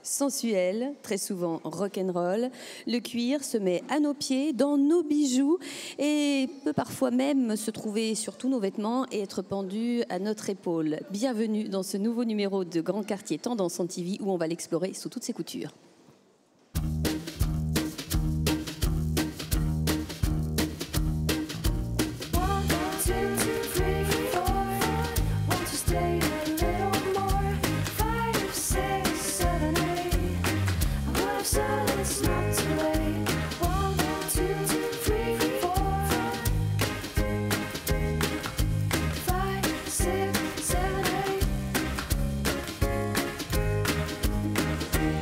sensuel, très souvent rock'n'roll. Le cuir se met à nos pieds, dans nos bijoux et peut parfois même se trouver sur tous nos vêtements et être pendu à notre épaule. Bienvenue dans ce nouveau numéro de Grand Quartier Tendance en TV où on va l'explorer sous toutes ses coutures.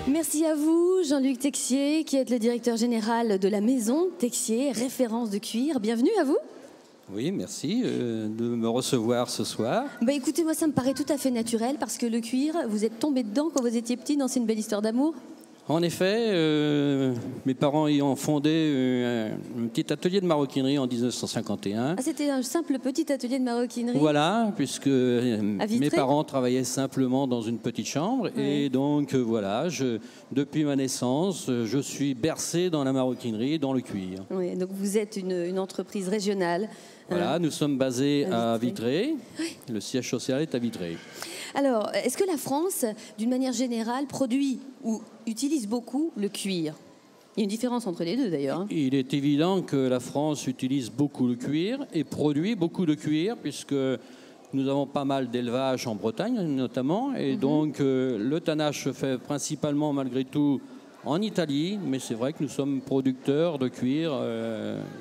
Merci à vous, Jean-Luc Texier, qui êtes le directeur général de la maison Texier, référence de cuir. Bienvenue à vous. Oui, merci de me recevoir ce soir. Écoutez, moi ça me paraît tout à fait naturel parce que le cuir, vous êtes tombé dedans quand vous étiez petit dans C'est une belle histoire d'amour. En effet, mes parents ayant fondé un petit atelier de maroquinerie en 1951. Ah, c'était un simple petit atelier de maroquinerie. Voilà, puisque mes parents travaillaient simplement dans une petite chambre. Ouais. Et donc, voilà, depuis ma naissance, je suis bercé dans la maroquinerie, dans le cuir. Oui, donc vous êtes une entreprise régionale. Voilà, nous sommes basés à Vitré. Oui. Le siège social est à Vitré. Alors, est-ce que la France, d'une manière générale, produit ou utilise beaucoup le cuir ? Il y a une différence entre les deux, d'ailleurs. Hein. Il est évident que la France utilise beaucoup le cuir et produit beaucoup de cuir, puisque nous avons pas mal d'élevage en Bretagne, notamment. Et donc, le tannage se fait principalement, malgré tout, en Italie, mais c'est vrai que nous sommes producteurs de cuir,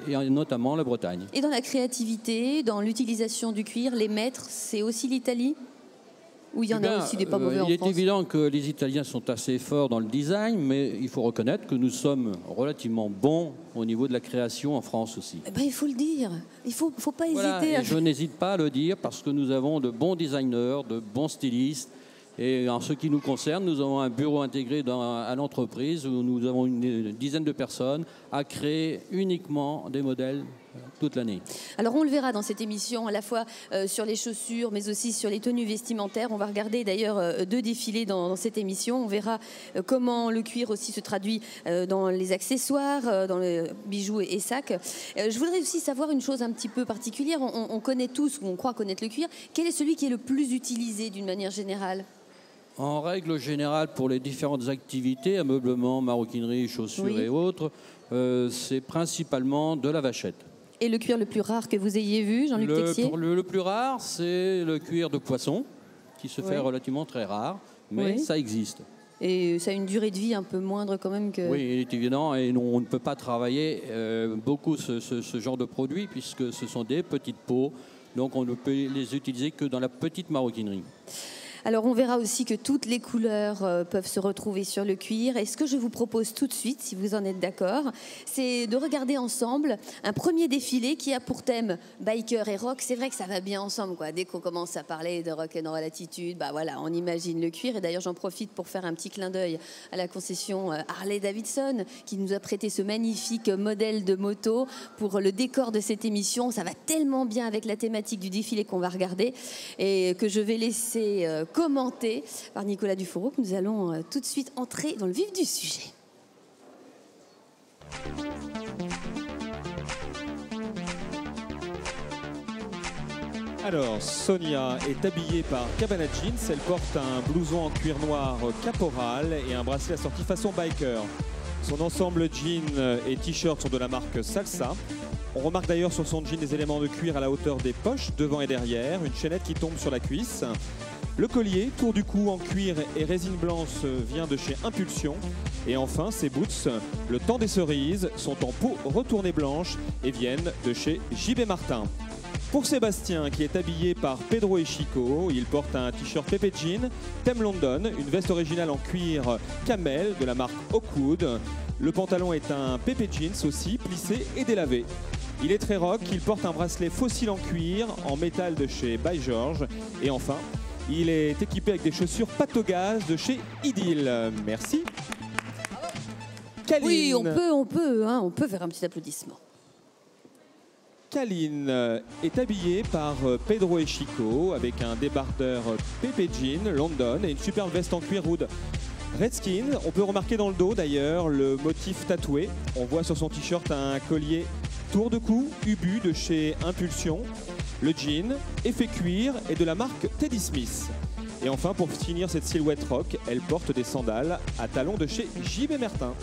et notamment la Bretagne. Et dans la créativité, dans l'utilisation du cuir, les maîtres, c'est aussi l'Italie ? Ou il y en a aussi des pas mauvais en France ? Il est évident que les Italiens sont assez forts dans le design, mais il faut reconnaître que nous sommes relativement bons au niveau de la création en France aussi. Il faut le dire, il faut pas hésiter. Et je n'hésite pas à le dire parce que nous avons de bons designers, de bons stylistes. Et en ce qui nous concerne, nous avons un bureau intégré à l'entreprise où nous avons une dizaine de personnes à créer uniquement des modèles toute l'année. Alors on le verra dans cette émission, à la fois sur les chaussures, mais aussi sur les tenues vestimentaires. On va regarder d'ailleurs 2 défilés dans cette émission. On verra comment le cuir aussi se traduit dans les accessoires, dans les bijoux et sacs. Je voudrais aussi savoir une chose un petit peu particulière. On connaît tous, ou on croit connaître le cuir. Quel est celui qui est le plus utilisé d'une manière générale ? En règle générale, pour les différentes activités, ameublement, maroquinerie, chaussures et autres, c'est principalement de la vachette. Et le cuir le plus rare que vous ayez vu, Jean-Luc Texier ? Le plus rare, c'est le cuir de poisson, qui se fait relativement très rare, mais ça existe. Et ça a une durée de vie un peu moindre quand même que... Oui, il est évident, et on ne peut pas travailler beaucoup ce genre de produits, puisque ce sont des petites peaux, donc on ne peut les utiliser que dans la petite maroquinerie. Alors on verra aussi que toutes les couleurs peuvent se retrouver sur le cuir. Et ce que je vous propose tout de suite, si vous en êtes d'accord, c'est de regarder ensemble un premier défilé qui a pour thème biker et rock. C'est vrai que ça va bien ensemble, quoi. Dès qu'on commence à parler de rock'n'roll attitude, voilà, on imagine le cuir. Et d'ailleurs j'en profite pour faire un petit clin d'œil à la concession Harley-Davidson qui nous a prêté ce magnifique modèle de moto pour le décor de cette émission. Ça va tellement bien avec la thématique du défilé qu'on va regarder et que je vais laisser commenté par Nicolas Dufourreau, que nous allons tout de suite entrer dans le vif du sujet. Alors, Sonia est habillée par Cabana Jeans. Elle porte un blouson en cuir noir caporal et un bracelet assorti façon biker. Son ensemble jean et t-shirt sont de la marque Salsa. On remarque d'ailleurs sur son jean des éléments de cuir à la hauteur des poches, devant et derrière, une chaînette qui tombe sur la cuisse. Le collier, tour du cou en cuir et résine blanche, vient de chez Impulsion. Et enfin, ses boots, le temps des cerises, sont en peau retournée blanche et viennent de chez JB Martin. Pour Sébastien, qui est habillé par Pedro et Chico, il porte un t-shirt Pepe Jean, thème London, une veste originale en cuir camel de la marque Oakwood. Le pantalon est un Pepe Jeans aussi, plissé et délavé. Il est très rock, il porte un bracelet fossile en cuir, en métal de chez By George. Et enfin, il est équipé avec des chaussures pâte au gaz de chez Idyll. Merci. Kaline. Oui, on peut faire un petit applaudissement. Kaline est habillée par Pedro et Chico avec un débardeur Pepe Jean London et une superbe veste en cuir rude. Redskin, on peut remarquer dans le dos d'ailleurs le motif tatoué. On voit sur son t-shirt un collier tour de cou Ubu de chez Impulsion. Le jean, effet cuir et de la marque Teddy Smith. Et enfin, pour finir cette silhouette rock, elle porte des sandales à talons de chez J.B. Mertin.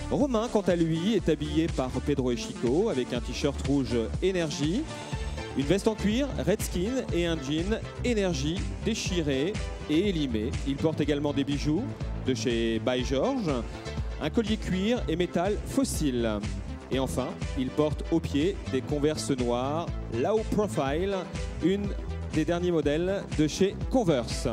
Romain, quant à lui, est habillé par Pedro et Chico avec un t-shirt rouge Énergie, une veste en cuir Redskin et un jean Énergie déchiré et élimé. Il porte également des bijoux de chez By George, un collier cuir et métal Fossil. Et enfin, il porte aux pieds des Converse noires Low Profile, une des derniers modèles de chez Converse.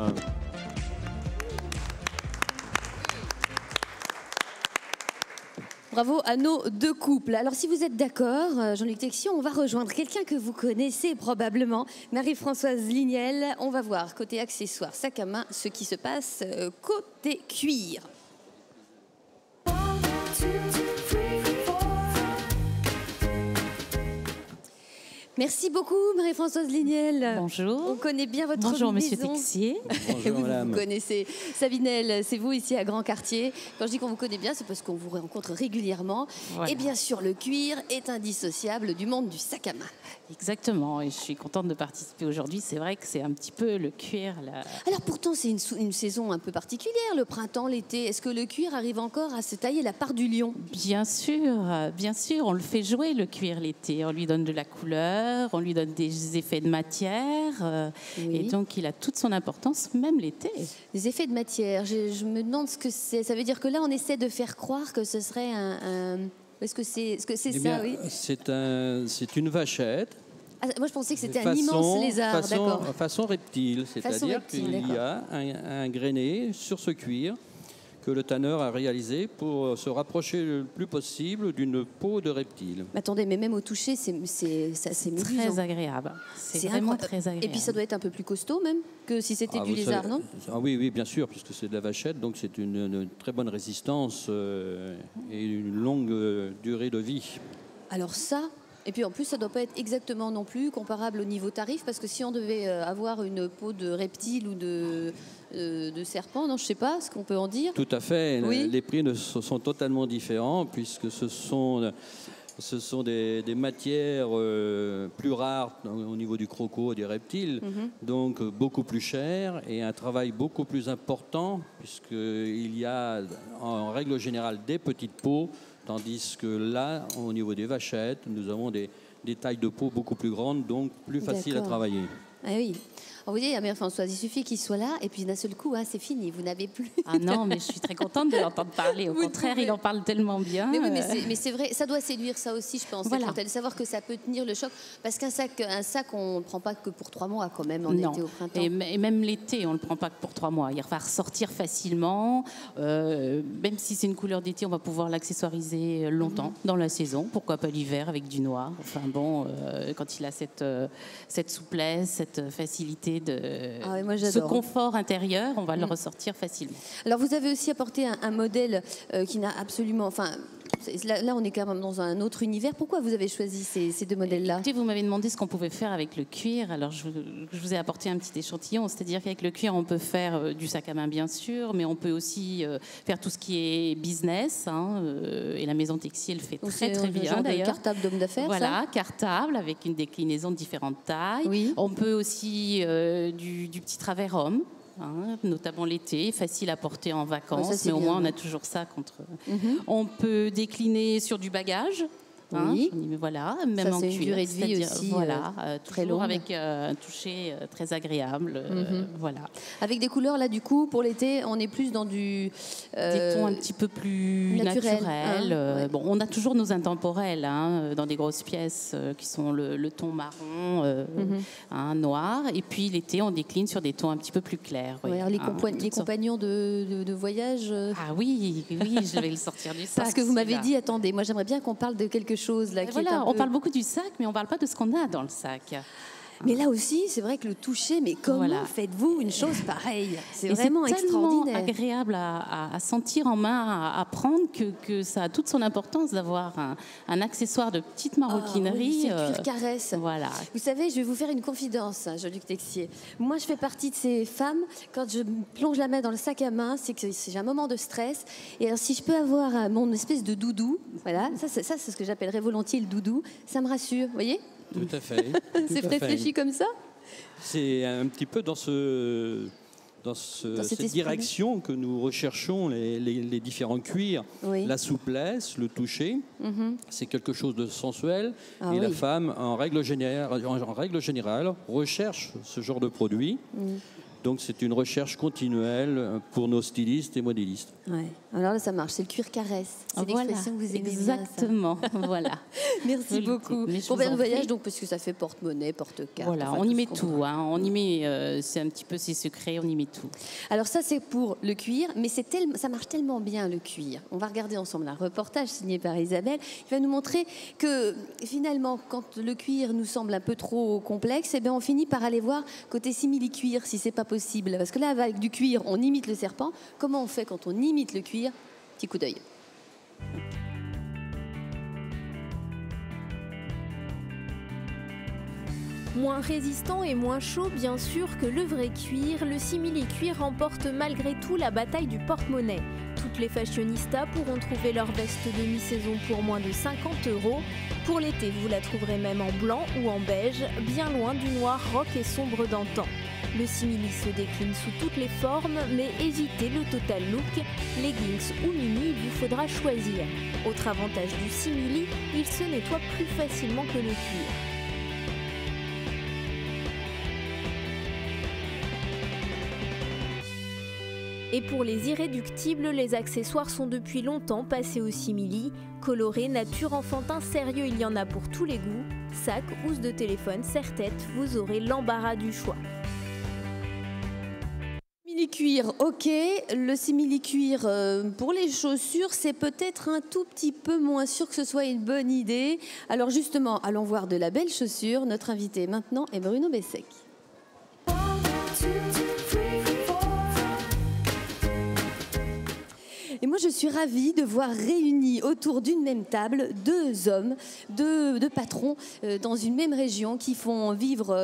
Bravo à nos deux couples. Alors si vous êtes d'accord, Jean-Luc Texier, on va rejoindre quelqu'un que vous connaissez probablement, Marie-Françoise Lignel. On va voir côté accessoires, sac à main, ce qui se passe côté cuir. Merci beaucoup Marie-Françoise Lignel. Bonjour. On connaît bien votre Bonjour maison. Monsieur Texier. Bonjour madame. Vous connaissez Sabinel, c'est vous ici à Grand Quartier. Quand je dis qu'on vous connaît bien, c'est parce qu'on vous rencontre régulièrement. Voilà. Et bien sûr, le cuir est indissociable du monde du sac à main. Exactement, et je suis contente de participer aujourd'hui. C'est vrai que c'est un petit peu le cuir. Alors pourtant, c'est une saison un peu particulière, le printemps, l'été. Est-ce que le cuir arrive encore à se tailler la part du lion? Bien sûr, on le fait jouer le cuir l'été. On lui donne de la couleur, on lui donne des effets de matière. Oui. Et donc il a toute son importance, même l'été. Les effets de matière, je me demande ce que c'est. Ça veut dire que là, on essaie de faire croire que ce serait Est-ce que c'est Eh ça, bien, oui? c'est une vachette. Ah, moi, je pensais que c'était un immense lézard, d'accord. Façon reptile, c'est-à-dire reptile, qu'il y a un grainé sur ce cuir que le tanneur a réalisé pour se rapprocher le plus possible d'une peau de reptile. Mais attendez, mais même au toucher, c'est assez médusant. Très agréable. C'est vraiment très agréable. Et puis ça doit être un peu plus costaud même que si c'était du lézard, non? Oui, bien sûr, puisque c'est de la vachette, donc c'est une très bonne résistance et une longue durée de vie. Alors ça, et puis en plus, ça ne doit pas être exactement non plus comparable au niveau tarif, parce que si on devait avoir une peau de reptile ou de serpent, non, je ne sais pas ce qu'on peut en dire. Tout à fait. Oui. Les prix sont totalement différents, puisque ce sont des matières plus rares au niveau du croco, des reptiles, donc beaucoup plus chères et un travail beaucoup plus important, puisqu'il y a en règle générale des petites peaux, tandis que là, au niveau des vachettes, nous avons des tailles de peau beaucoup plus grandes, donc plus faciles à travailler. Ah oui. Alors vous voyez, Mère-Françoise, il suffit qu'il soit là et puis d'un seul coup, c'est fini, vous n'avez plus. Ah non, mais je suis très contente de l'entendre parler. Au contraire, il en parle tellement bien. Mais oui, mais c'est vrai, ça doit séduire ça aussi, je pense. Voilà. De savoir que ça peut tenir le choc. Parce qu'un sac, on ne prend pas que pour 3 mois quand même, en Non. été au printemps. Et même l'été, on ne le prend pas que pour 3 mois. Il va ressortir facilement. Même si c'est une couleur d'été, on va pouvoir l'accessoiriser longtemps dans la saison. Pourquoi pas l'hiver avec du noir. Enfin bon, quand il a cette souplesse, cette facilité ce confort intérieur, on va le ressortir facilement. Alors vous avez aussi apporté un modèle qui n'a absolument... Enfin, là, on est quand même dans un autre univers. Pourquoi vous avez choisi ces deux modèles-là? Écoutez, vous m'avez demandé ce qu'on pouvait faire avec le cuir. Alors je vous ai apporté un petit échantillon. C'est-à-dire qu'avec le cuir, on peut faire du sac à main, bien sûr, mais on peut aussi faire tout ce qui est business. Et la maison Texier le fait très bien, d'ailleurs. Cartable d'homme d'affaires, voilà, cartable avec une déclinaison de différentes tailles. Oui. On peut aussi du petit travers homme. Notamment l'été, facile à porter en vacances, ça, mais au bien, moins on a toujours ça contre. On peut décliner sur du bagage. Oui. Voilà, même ça, en c'est cuir. une durée de vie aussi, voilà, très toujours longue. avec un toucher très agréable. Voilà. Avec des couleurs, là, du coup, pour l'été, on est plus dans des tons un petit peu plus naturels. Bon, on a toujours nos intemporels dans des grosses pièces qui sont le ton marron, noir. Et puis l'été, on décline sur des tons un petit peu plus clairs. Ouais, alors les compagnons de voyage. Ah oui, je vais le sortir du sac. Parce que vous m'avez dit, attendez, moi j'aimerais bien qu'on parle de quelque chose là. Voilà, on parle beaucoup du sac, mais on ne parle pas de ce qu'on a dans le sac. Mais là aussi, c'est vrai que le toucher, mais comment faites-vous une chose pareille? C'est vraiment extraordinaire. C'est tellement agréable à sentir en main, à prendre, que ça a toute son importance d'avoir un accessoire de petite maroquinerie. C'est le cuir caresse. Voilà. Vous savez, je vais vous faire une confidence, Jean-Luc Texier. Moi, je fais partie de ces femmes, quand je plonge la main dans le sac à main, c'est que j'ai un moment de stress. Et alors, si je peux avoir mon espèce de doudou, voilà, ça c'est ce que j'appellerais volontiers le doudou, ça me rassure, vous voyez? Tout à fait. C'est réfléchi comme ça? C'est un petit peu dans cette direction que nous recherchons les différents cuirs. Oui. La souplesse, le toucher, c'est quelque chose de sensuel. Et la femme, en règle générale, recherche ce genre de produit. Donc c'est une recherche continuelle pour nos stylistes et modélistes. Ouais. Alors là, ça marche, c'est le cuir caresse. C'est l'expression que vous aimez exactement, bien, ça. Voilà. Merci beaucoup. Pour bien le voyage, donc, parce que ça fait porte-monnaie, porte-carte. Voilà, on y met tout. On y met, c'est un petit peu ses secrets, on y met tout. Alors ça, c'est pour le cuir, mais ça marche tellement bien, le cuir. On va regarder ensemble un reportage signé par Isabelle. Il va nous montrer que, finalement, quand le cuir nous semble un peu trop complexe, eh bien, on finit par aller voir côté simili-cuir, si c'est pas possible. Parce que là, avec du cuir, on imite le serpent. Comment on fait quand on imite le cuir? Petit coup d'œil. Moins résistant et moins chaud, bien sûr, que le vrai cuir, le simili-cuir remporte malgré tout la bataille du porte-monnaie. Toutes les fashionistas pourront trouver leur veste de mi-saison pour moins de 50 €. Pour l'été, vous la trouverez même en blanc ou en beige, bien loin du noir rock et sombre d'antan. Le simili se décline sous toutes les formes, mais évitez le total look. Leggings ou mini, il vous faudra choisir. Autre avantage du simili, il se nettoie plus facilement que le cuir. Et pour les irréductibles, les accessoires sont depuis longtemps passés au simili. Coloré, nature, enfantin, sérieux, il y en a pour tous les goûts. Sac, housse de téléphone, serre-tête, vous aurez l'embarras du choix. Simili-cuir, ok. Le simili-cuir pour les chaussures, c'est peut-être un tout petit peu moins sûr que ce soit une bonne idée. Alors justement, allons voir de la belle chaussure. Notre invité maintenant est Bruno Bessec. Et moi, je suis ravie de voir réunis autour d'une même table deux hommes, deux patrons dans une même région qui font vivre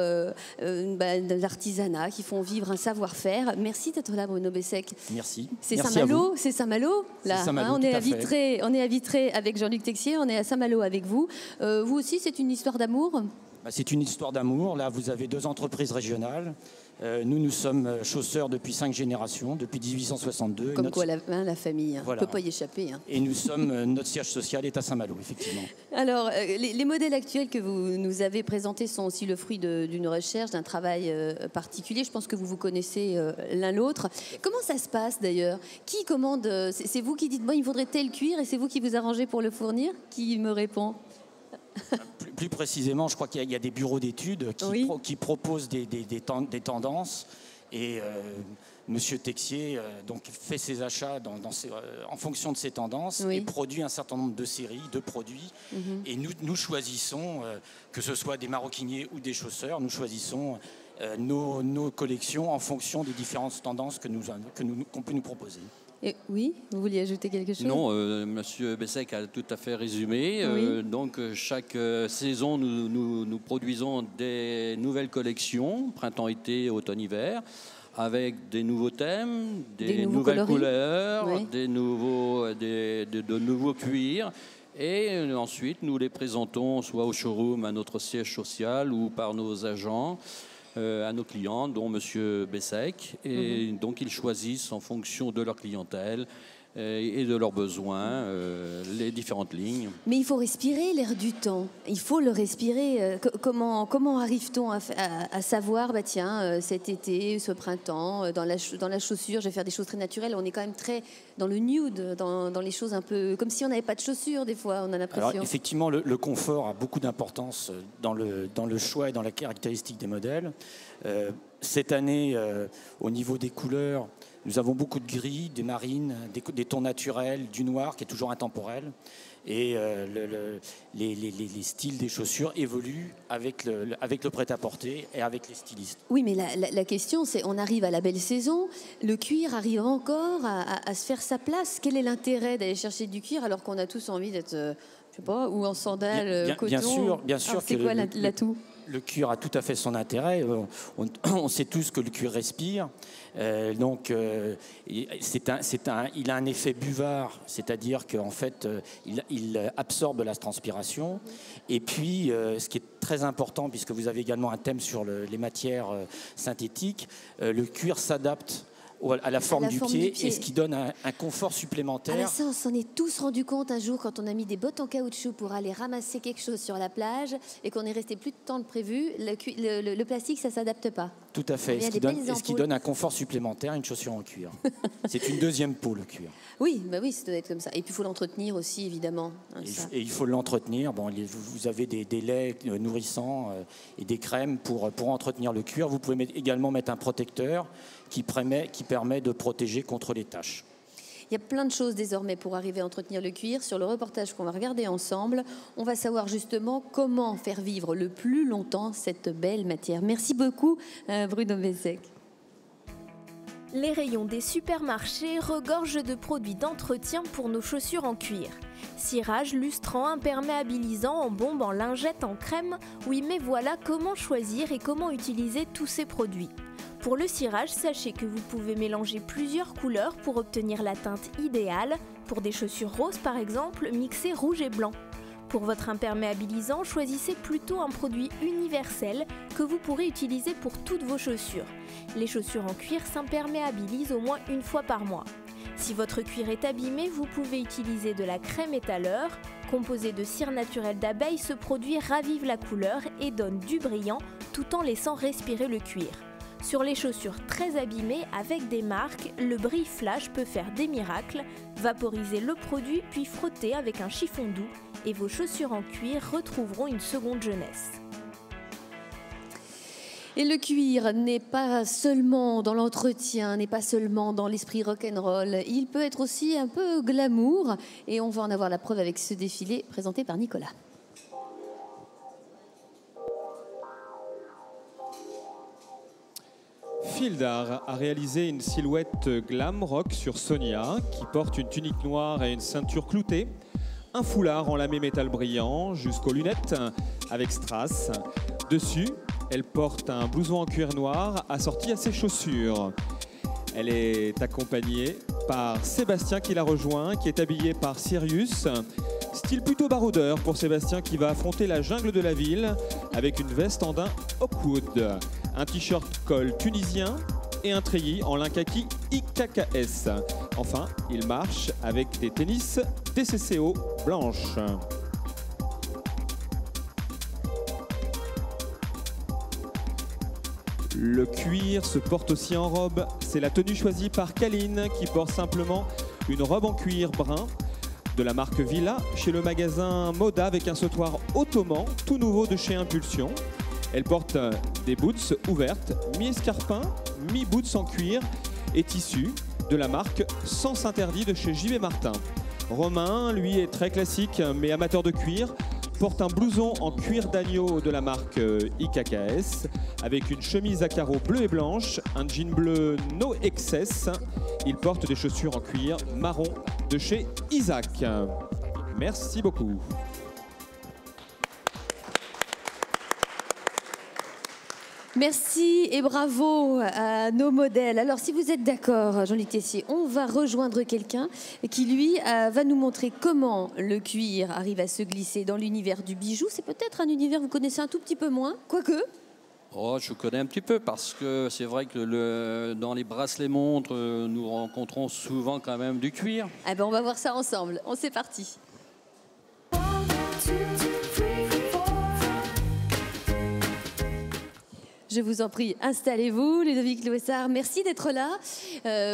de l'artisanat, qui font vivre un savoir-faire. Merci d'être là, Bruno Bessec. Merci. C'est Saint-Malo, c'est Saint-Malo. Là, Saint-Malo, on est à Vitré avec Jean-Luc Texier, on est à Saint-Malo avec vous. Vous aussi, c'est une histoire d'amour? C'est une histoire d'amour. Là, vous avez deux entreprises régionales. Nous sommes chausseurs depuis 5 générations, depuis 1862. Comme quoi, la famille, on ne peut pas y échapper. Et nous sommes, notre siège social est à Saint-Malo, effectivement. Alors, les modèles actuels que vous nous avez présentés sont aussi le fruit d'une recherche, d'un travail particulier. Je pense que vous vous connaissez l'un l'autre. Comment ça se passe d'ailleurs? Qui commande? C'est vous qui dites, moi, il me faudrait tel cuir, et c'est vous qui vous arrangez pour le fournir? Qui me répond? Plus précisément, je crois qu'il y a des bureaux d'études qui proposent des tendances et Monsieur Texier donc fait ses achats en fonction de ces tendances et produit un certain nombre de séries, de produits. Et nous choisissons, que ce soit des maroquiniers ou des chausseurs, nous choisissons nos collections en fonction des différentes tendances qu'on peut nous proposer. Et oui, vous vouliez ajouter quelque chose? Non, Monsieur Bessec a tout à fait résumé. Donc chaque saison, nous produisons des nouvelles collections, printemps-été, automne-hiver, avec des nouveaux thèmes, des nouvelles couleurs, de nouveaux cuirs. Et ensuite, nous les présentons soit au showroom, à notre siège social ou par nos agents. À nos clients, dont Monsieur Bessec, et donc ils choisissent en fonction de leur clientèle et de leurs besoins les différentes lignes. Mais il faut respirer l'air du temps, il faut le respirer. Comment arrive-t-on à savoir, tiens, cet été, ce printemps, dans la chaussure, je vais faire des choses très naturelles. On est quand même très dans le nude, dans les choses un peu comme si on n'avait pas de chaussures des fois, on a l'impression. Alors effectivement, le confort a beaucoup d'importance dans le choix et dans la caractéristique des modèles. Cette année, au niveau des couleurs, Nous avons beaucoup de gris, des marines, des tons naturels, du noir qui est toujours intemporel. Et les styles des chaussures évoluent avec le prêt-à-porter et avec les stylistes. Oui, mais la question, c'est on arrive à la belle saison, le cuir arrive encore à se faire sa place. Quel est l'intérêt d'aller chercher du cuir alors qu'on a tous envie d'être, je sais pas, ou en sandales, coton? Bien sûr. C'est quoi l'atout? Le cuir a tout à fait son intérêt. On sait tous que le cuir respire. Donc, il a un effet buvard, c'est-à-dire qu'en fait, il absorbe la transpiration. Et puis, ce qui est très important, puisque vous avez également un thème sur les matières synthétiques, le cuir s'adapte à la forme du pied, et ce qui donne un confort supplémentaire. Ah, ça, on s'en est tous rendu compte un jour quand on a mis des bottes en caoutchouc pour aller ramasser quelque chose sur la plage et qu'on est resté plus de temps que prévu. Le plastique, ça s'adapte pas. Tout à fait. Ce qui donne un confort supplémentaire, une chaussure en cuir. C'est une deuxième peau, le cuir. Oui, bah oui, ça doit être comme ça. Et puis il faut l'entretenir aussi, évidemment. Et il faut l'entretenir. Bon, vous avez des laits nourrissants et des crèmes pour entretenir le cuir. Vous pouvez également mettre un protecteur qui permet de protéger contre les taches. Il y a plein de choses désormais pour arriver à entretenir le cuir. Sur le reportage qu'on va regarder ensemble, on va savoir justement comment faire vivre le plus longtemps cette belle matière. Merci beaucoup, Bruno Bessec. Les rayons des supermarchés regorgent de produits d'entretien pour nos chaussures en cuir. Cirage, lustrant, imperméabilisant, en bombe, en lingette, en crème. Oui, mais voilà comment choisir et comment utiliser tous ces produits. Pour le cirage, sachez que vous pouvez mélanger plusieurs couleurs pour obtenir la teinte idéale. Pour des chaussures roses par exemple, mixez rouge et blanc. Pour votre imperméabilisant, choisissez plutôt un produit universel que vous pourrez utiliser pour toutes vos chaussures. Les chaussures en cuir s'imperméabilisent au moins une fois par mois. Si votre cuir est abîmé, vous pouvez utiliser de la crème étaleur. Composé de cire naturelle d'abeille, ce produit ravive la couleur et donne du brillant tout en laissant respirer le cuir. Sur les chaussures très abîmées avec des marques, le bris flash peut faire des miracles. Vaporisez le produit puis frottez avec un chiffon doux et vos chaussures en cuir retrouveront une seconde jeunesse. Et le cuir n'est pas seulement dans l'entretien, n'est pas seulement dans l'esprit rock'n'roll. Il peut être aussi un peu glamour. Et on va en avoir la preuve avec ce défilé présenté par Nicolas. Fildar a réalisé une silhouette glam rock sur Sonia qui porte une tunique noire et une ceinture cloutée, un foulard en lamé métal brillant jusqu'aux lunettes avec strass. Dessus, elle porte un blouson en cuir noir assorti à ses chaussures. Elle est accompagnée par Sébastien qui la rejoint, qui est habillé par Sirius. Style plutôt baroudeur pour Sébastien qui va affronter la jungle de la ville avec une veste en daim Oakwood, un t-shirt col tunisien et un treillis en lin kaki IKKS. Enfin, il marche avec des tennis DCCO blanches. Le cuir se porte aussi en robe. C'est la tenue choisie par Kaline qui porte simplement une robe en cuir brun de la marque Villa chez le magasin Moda avec un sautoir ottoman tout nouveau de chez Impulsion. Elle porte des boots ouvertes, mi-escarpins, mi-boots en cuir et tissu de la marque Sens Interdit de chez JV Martin. Romain, lui, est très classique mais amateur de cuir. Porte un blouson en cuir d'agneau de la marque IKKS avec une chemise à carreaux bleu et blanche, un jean bleu No Excess. Il porte des chaussures en cuir marron de chez Isaac. Merci beaucoup. Merci et bravo à nos modèles. Alors, si vous êtes d'accord, Jean-Luc Tessier, on va rejoindre quelqu'un qui, lui, va nous montrer comment le cuir arrive à se glisser dans l'univers du bijou. C'est peut-être un univers que vous connaissez un tout petit peu moins, quoique. Oh, je connais un petit peu parce que c'est vrai que dans les bracelets-montres, nous rencontrons souvent quand même du cuir. Ah ben, on va voir ça ensemble. C'est parti. Je vous en prie, installez-vous, Ludovic Louessard. Merci d'être là.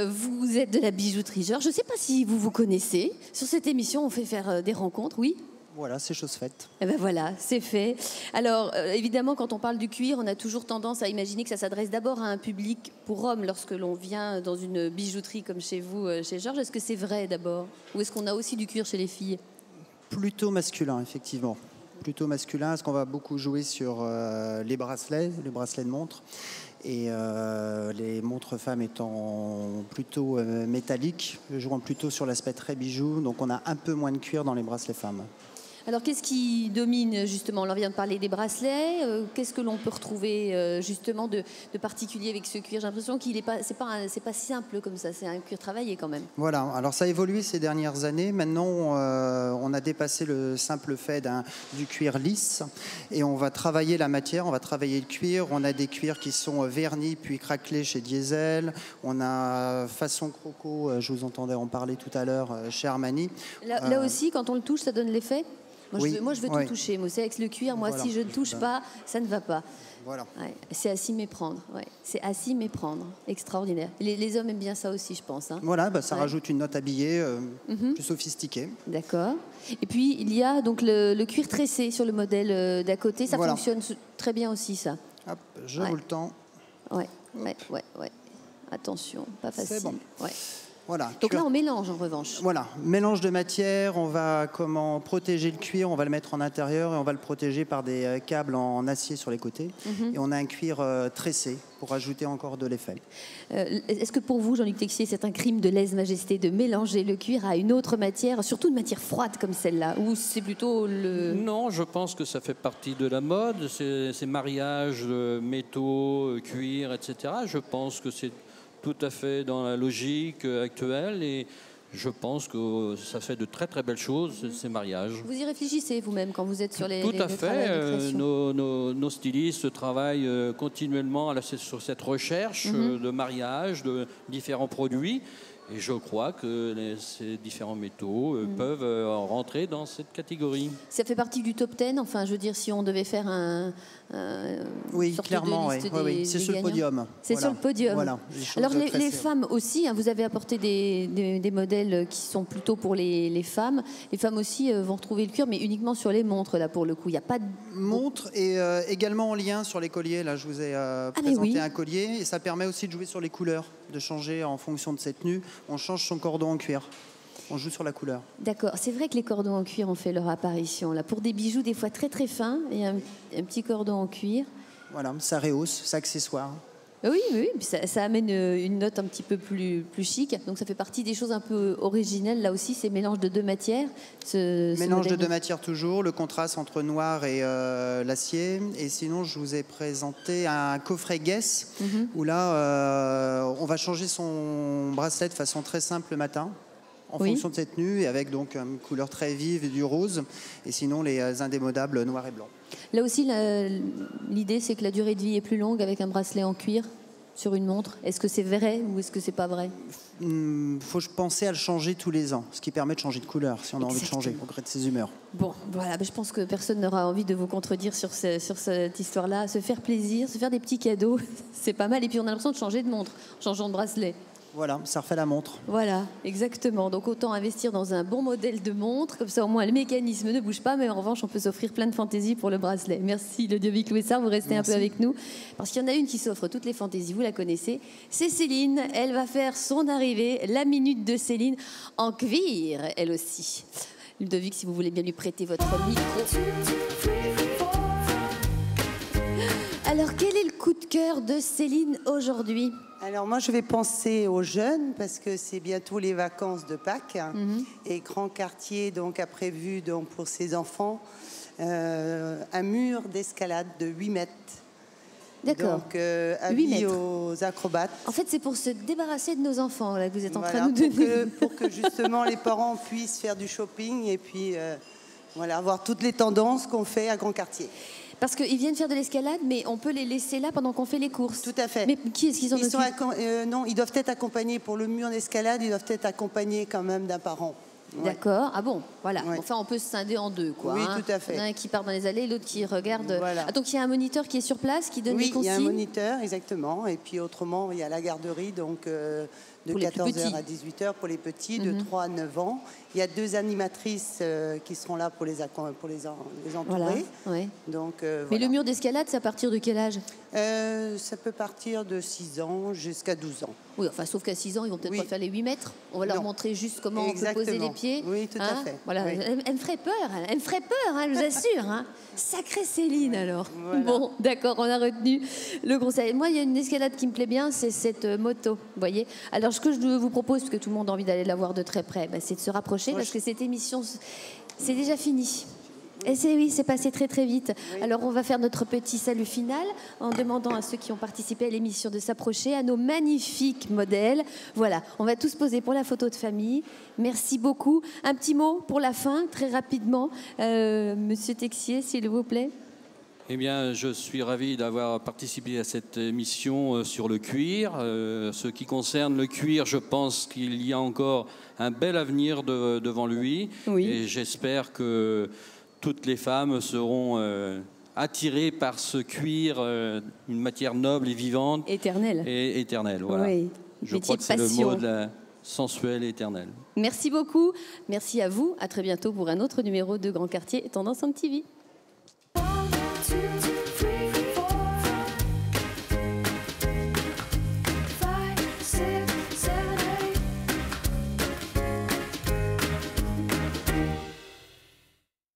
Vous êtes de la bijouterie Georges. Je ne sais pas si vous vous connaissez. Sur cette émission, on fait faire des rencontres, oui ? Voilà, c'est chose faite. Et ben voilà, c'est fait. Alors, évidemment, quand on parle du cuir, on a toujours tendance à imaginer que ça s'adresse d'abord à un public pour hommes lorsque l'on vient dans une bijouterie comme chez vous, chez Georges. Est-ce que c'est vrai d'abord? Ou est-ce qu'on a aussi du cuir chez les filles? Plutôt masculin, effectivement. Plutôt masculin, parce qu'on va beaucoup jouer sur les bracelets de montre. Et les montres femmes étant plutôt métalliques, jouant plutôt sur l'aspect très bijou. Donc on a un peu moins de cuir dans les bracelets femmes. Alors, qu'est-ce qui domine justement? On vient de parler des bracelets. Qu'est-ce que l'on peut retrouver justement de particulier avec ce cuir? J'ai l'impression qu'il n'est pas, c'est pas simple comme ça. C'est un cuir travaillé quand même. Voilà. Alors ça a évolué ces dernières années. Maintenant, on a dépassé le simple fait du cuir lisse et on va travailler la matière. On va travailler le cuir. On a des cuirs qui sont vernis puis craquelés chez Diesel. On a façon croco. Je vous entendais en parler tout à l'heure chez Armani. Là aussi, quand on le touche, ça donne l'effet? Moi, je veux oui. tout toucher. Moi, c'est avec le cuir. Moi, Voilà. si je ne touche pas, ça ne va pas. Voilà. Ouais, c'est à s'y méprendre. Ouais. C'est à s'y méprendre. Extraordinaire. Les hommes aiment bien ça aussi, je pense. Hein. Voilà, ça Ouais. rajoute une note habillée plus sophistiquée. D'accord. Et puis, il y a donc le cuir tressé sur le modèle d'à côté. Ça Voilà. fonctionne très bien aussi, ça. Hop, je roule le temps. Ouais. Attention, pas facile. C'est bon. Ouais. Voilà. Donc cuir. là, on mélange en revanche. Voilà, mélange de matière, on va protéger le cuir, on va le mettre en intérieur et on va le protéger par des câbles en acier sur les côtés. Et on a un cuir tressé pour ajouter encore de l'effet. Est-ce que pour vous, Jean-Luc Texier, c'est un crime de lèse-majesté de mélanger le cuir à une autre matière, surtout une matière froide comme celle-là, ou c'est plutôt le... Non, je pense que ça fait partie de la mode, ces mariages métaux, cuir, etc. Je pense que c'est tout à fait dans la logique actuelle et je pense que ça fait de très très belles choses, ces mariages. Vous y réfléchissez vous-même quand vous êtes sur les Tout à les fait. travails de création. Nos stylistes travaillent continuellement sur cette recherche de mariage, de différents produits. Et je crois que ces différents métaux peuvent rentrer dans cette catégorie. Ça fait partie du top 10. Enfin, je veux dire, si on devait faire Oui, sorte clairement, de liste oui. des C'est sur le gagnants. podium. C'est Voilà. sur le podium. Voilà. choses Alors les tressées. femmes aussi, hein, vous avez apporté des modèles qui sont plutôt pour les femmes. Les femmes aussi vont retrouver le cuir, mais uniquement sur les montres, là, pour le coup. Il n'y a pas de... Montre et également en lien sur les colliers. Là, je vous ai mais présenté oui. un collier et ça permet aussi de jouer sur les couleurs, de changer en fonction de ses tenues. On change son cordon en cuir. On joue sur la couleur. D'accord. C'est vrai que les cordons en cuir ont fait leur apparition. Là, pour des bijoux des fois très très fins, et un petit cordon en cuir. Voilà, ça rehausse, ça accessoire. Oui. Puis ça amène une note un petit peu plus chic. Donc ça fait partie des choses un peu originelles. Là aussi, c'est mélange de deux matières. Mélange de deux matières toujours, le contraste entre noir et l'acier. Et sinon, je vous ai présenté un coffret Guess, où là, on va changer son bracelet de façon très simple le matin, en fonction de cette tenue, et avec donc une couleur très vive et du rose. Et sinon, les indémodables noir et blanc. Là aussi, l'idée, c'est que la durée de vie est plus longue avec un bracelet en cuir sur une montre. Est-ce que c'est vrai ou est-ce que c'est pas vrai? Faut penser à le changer tous les ans, ce qui permet de changer de couleur, si on a envie de changer, au gré de ses humeurs. Bon, voilà, je pense que personne n'aura envie de vous contredire sur cette histoire-là. Se faire plaisir, se faire des petits cadeaux, c'est pas mal. Et puis on a l'impression de changer de montre, en changeant de bracelet. Voilà, ça refait la montre. Voilà, exactement. Donc autant investir dans un bon modèle de montre, comme ça au moins le mécanisme ne bouge pas, mais en revanche on peut s'offrir plein de fantaisies pour le bracelet. Merci Ludovic Louessard, vous restez un peu avec nous, parce qu'il y en a une qui s'offre toutes les fantaisies, vous la connaissez, c'est Céline. Elle va faire son arrivée, la minute de Céline, en cuir, elle aussi. Ludovic, si vous voulez bien lui prêter votre micro. Alors quel est le coup de cœur de Céline aujourd'hui ? Alors moi je vais penser aux jeunes parce que c'est bientôt les vacances de Pâques et Grand Quartier donc a prévu donc pour ses enfants un mur d'escalade de 8 mètres. D'accord. Donc avis aux acrobates. En fait c'est pour se débarrasser de nos enfants là, que vous êtes en Voilà, train de nous donner. pour que justement les parents puissent faire du shopping et puis voilà, avoir toutes les tendances qu'on fait à Grand Quartier. Parce qu'ils viennent faire de l'escalade, mais on peut les laisser là pendant qu'on fait les courses. Tout à fait. Mais qui est-ce qu'ils en occupent ? Non, ils doivent être accompagnés pour le mur d'escalade, ils doivent être accompagnés quand même d'un parent. Ouais. D'accord. Ah bon, voilà. Ouais. Enfin, on peut se scinder en deux, quoi. Oui, tout à fait. Il y en a un qui part dans les allées, l'autre qui regarde. Voilà. Ah, donc il y a un moniteur qui est sur place, qui donne des consignes. Oui, il y a un moniteur, exactement. Et puis autrement, il y a la garderie donc, de de 14h à 18h pour les petits, de 3 à 9 ans. Il y a 2 animatrices qui seront là pour les entourer. Voilà, ouais. Donc, Mais voilà. le mur d'escalade, c'est à partir de quel âge? Ça peut partir de 6 ans jusqu'à 12 ans. Oui, enfin, sauf qu'à 6 ans, ils vont peut-être pas faire les 8 mètres. On va leur montrer juste comment on peut poser les pieds. Oui, tout à fait. Voilà. Oui. Elle me ferait peur, elle me ferait peur, hein, je vous assure. Hein. Sacrée Céline, alors. Voilà. Bon, d'accord, on a retenu le conseil. Moi, il y a une escalade qui me plaît bien, c'est cette moto, vous voyez. Alors, ce que je vous propose, parce que tout le monde a envie d'aller la voir de très près, c'est de se rapprocher, parce que cette émission, c'est déjà fini. Et c'est passé très très vite. Oui. Alors on va faire notre petit salut final en demandant à ceux qui ont participé à l'émission de s'approcher, à nos magnifiques modèles. Voilà, on va tous poser pour la photo de famille. Merci beaucoup. Un petit mot pour la fin, très rapidement. Monsieur Texier, s'il vous plaît. Eh bien, je suis ravi d'avoir participé à cette émission sur le cuir. Ce qui concerne le cuir, je pense qu'il y a encore un bel avenir devant lui. Oui. Et j'espère que toutes les femmes seront attirées par ce cuir, une matière noble et vivante. Éternelle. Et éternelle, voilà. Oui. Je crois que c'est le mot de la sensuelle et éternelle. Merci beaucoup. Merci à vous. À très bientôt pour un autre numéro de Grand Quartier Tendance en TV.